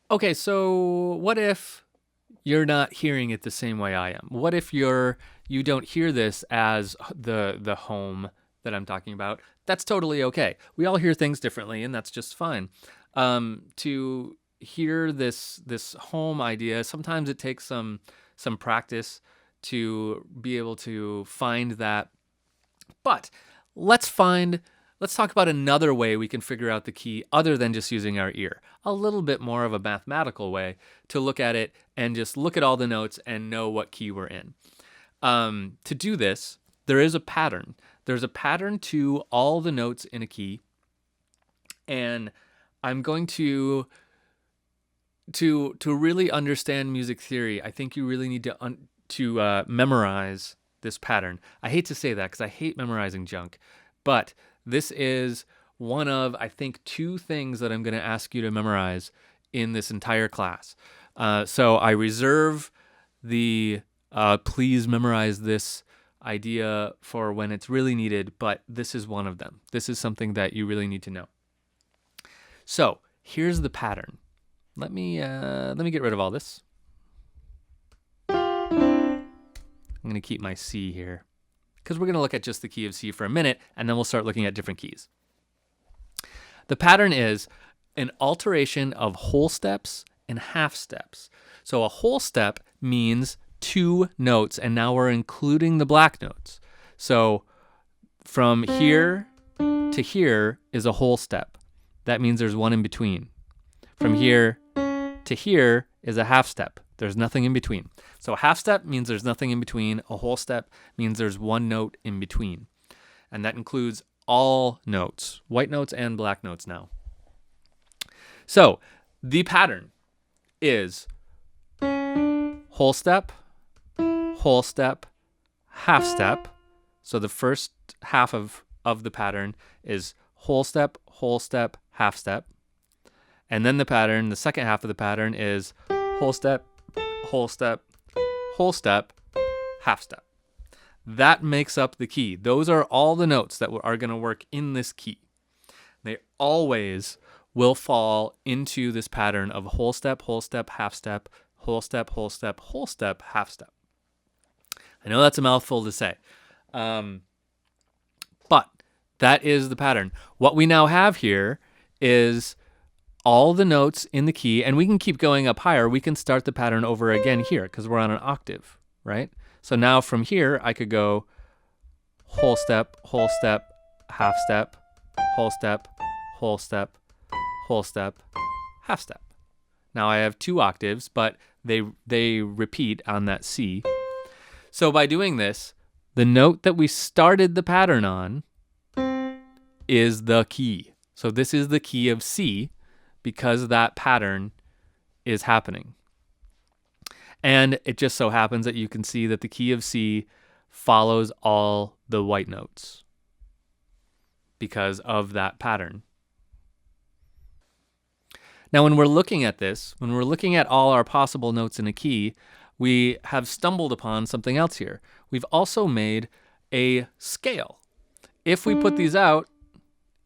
Okay, so what if you're not hearing it the same way I am? What if you don't hear this as the home that I'm talking about? That's totally okay. We all hear things differently, and that's just fine. To hear this home idea, sometimes it takes some practice to be able to find that. But let's find let's talk about another way we can figure out the key other than just using our ear. A little bit more of a mathematical way to look at it and just look at all the notes and know what key we're in. To do this, there is a pattern. There's a pattern to all the notes in a key, and I'm going to really understand music theory. I think you really need to memorize this pattern. I hate to say that because I hate memorizing junk, but this is one of, I think, two things that I'm going to ask you to memorize in this entire class. So I reserve the please memorize this idea for when it's really needed, but this is one of them. This is something that you really need to know. So here's the pattern. Let me get rid of all this. I'm going to keep my C here because we're going to look at just the key of C for a minute, and then we'll start looking at different keys. The pattern is an alteration of whole steps and half steps. So a whole step means two notes, and now we're including the black notes. So from here to here is a whole step. That means there's one in between. From here to here is a half step. There's nothing in between. So a half step means there's nothing in between. A whole step means there's one note in between. And that includes all notes, white notes and black notes now. So the pattern is whole step, half step. So the first half of the pattern is whole step, half step. And then the second half of the pattern is whole step, half step. That makes up the key. Those are all the notes that are going to work in this key. They always will fall into this pattern of whole step, half step, whole step, half step. I know that's a mouthful to say, but that is the pattern. What we now have here is all the notes in the key, and we can keep going up higher. We can start the pattern over again here because we're on an octave, right? So now from here, I could go whole step, half step, whole step, half step. Now I have two octaves, but they repeat on that C. So by doing this, the note that we started the pattern on is the key. So this is the key of C because that pattern is happening. And it just so happens that you can see that the key of C follows all the white notes because of that pattern. Now, when we're looking at this, when we're looking at all our possible notes in a key, we have stumbled upon something else here. We've also made a scale. If we put these out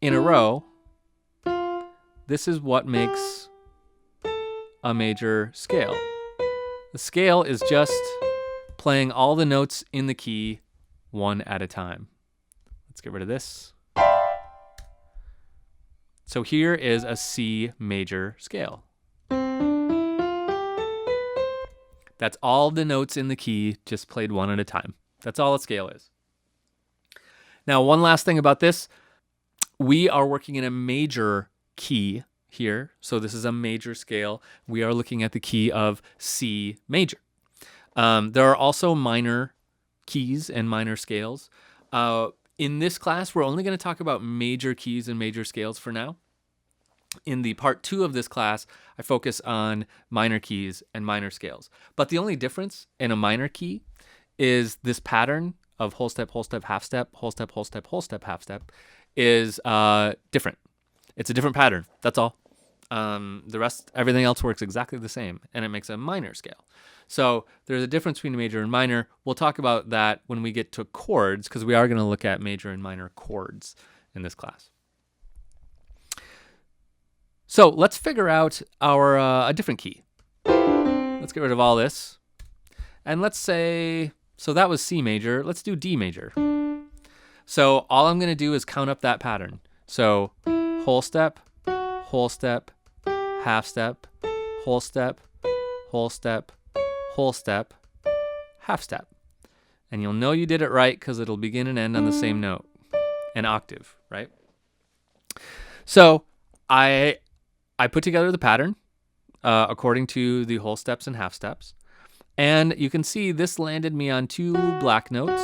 in a row, this is what makes a major scale. The scale is just playing all the notes in the key one at a time. Let's get rid of this. So here is a C major scale. That's all the notes in the key just played one at a time. That's all a scale is. Now, one last thing about this. We are working in a major key here. So this is a major scale. We are looking at the key of C major. There are also minor keys and minor scales. In this class, we're only going to talk about major keys and major scales for now. In the part 2 of this class, I focus on minor keys and minor scales. But the only difference in a minor key is this pattern of whole step, half step, whole step, half step is different. It's a different pattern. That's all. Everything else works exactly the same, and it makes a minor scale. So there's a difference between major and minor. We'll talk about that when we get to chords, because we are going to look at major and minor chords in this class. So let's figure out our a different key. Let's get rid of all this. And let's say, so that was C major. Let's do D major. So all I'm going to do is count up that pattern. So whole step, half step, whole step, whole step, whole step, half step. And you'll know you did it right because it'll begin and end on the same note, an octave, right? So I put together the pattern according to the whole steps and half steps. And you can see this landed me on 2 black notes,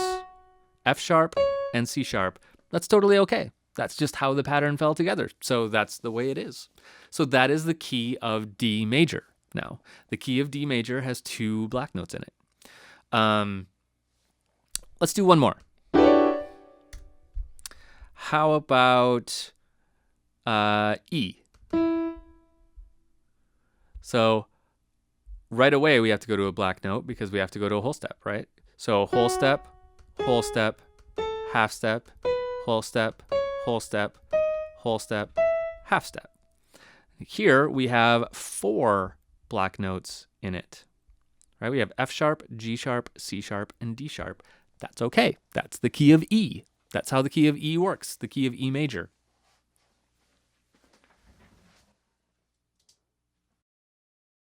F sharp and C sharp. That's totally okay. That's just how the pattern fell together. So that's the way it is. So that is the key of D major. Now, the key of D major has 2 black notes in it. Let's do one more. How about E? So right away we have to go to a black note because we have to go to a whole step, right? So whole step, half step, whole step, whole step, whole step, half step. Here we have 4 black notes in it, right? We have F sharp, G sharp, C sharp, and D sharp. That's okay. That's the key of E. That's how the key of E works, the key of E major.